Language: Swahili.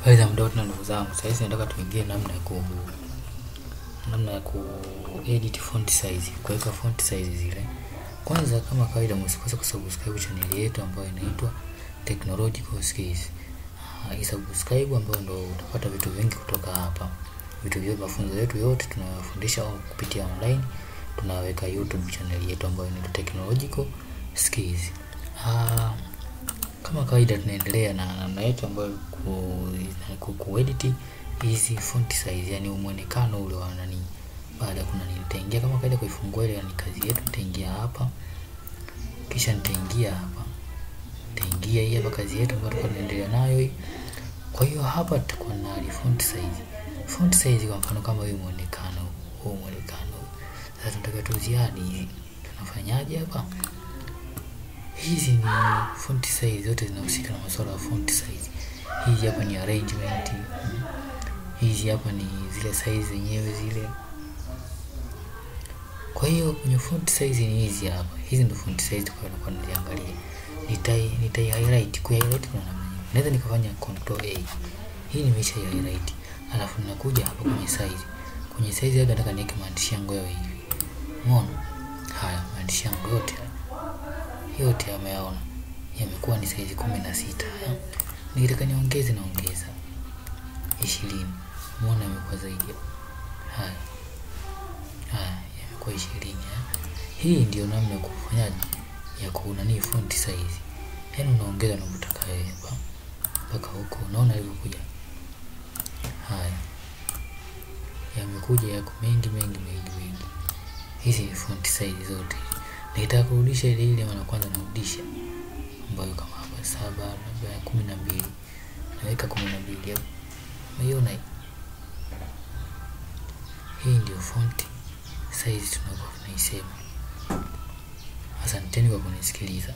Habari za mdau na ndugu zangu. Sasa nataka tuingie namna ya ku edit font size, kuweka font size zile. Kwanza kama kawaida msikose kusubscribe channel yetu ambayo inaitwa Technological Skills. Subscribe ambayo ndio utapata vitu vingi kutoka hapa. Vitu vya mafunzo yetu yote tunayofundisha kupitia online, tunaweka YouTube channel yetu ambayo inaitwa Technological Skills. Kama kawaida tunaendelea na namna yetu ambayo kuedit hizi font size, yani muonekano ule wa nani. Baada kuna nitaingia kama kawaida kuifungua ile yani kazi yetu, nitaingia hapa. Kisha nitaingia hapa. Nitaingia hii hapa kazi yetu ambayo tunaendelea nayo hii. Kwa hiyo hapa tutakuwa na font size. Font size kwa mfano kama hii muonekano, huu muonekano. Sasa tunataka tuziadi hizi. Tunafanyaje hapa? Hizi ni font size zote zinahusika na masuala ya font size. Hizi hapa ni arrangement. Hizi hapa ni zile size zenyewe zile. Kwa hiyo kwenye font size ni hizi hapa. Hizi ndio font size tunakuwa tunaziangalia. Nitai highlight. Kwa highlight kuna namna nyingi. Naweza nikafanya control A. Hii nimesha highlight. Alafu ninakuja hapa kwenye size. Kwenye size hapa nataka niweke maandishi yangu yao hivi. Umeona? Haya, maandishi yangu yote yameona. Yamekuwa ni size 16. Nikitaka niongeze naongeza 20. Umeona imekuwa zaidi. Haya, yamekuwa 20. Hii ndio namna ya kufanyaje ya kuunani font size. Yaani unaongeza na kutaka wewe hapa mpaka huko. Unaona ilivyokuja. Haya, yamekuja yako mengi. Hizi ni font size zote. Nitaka kurudisha ile maana kwanza narudisha ambayo kama hapa 7 na 12. Naweka 12 hapo. Umeona hii ndio font size tunaisema. Asanteni kwa kunisikiliza.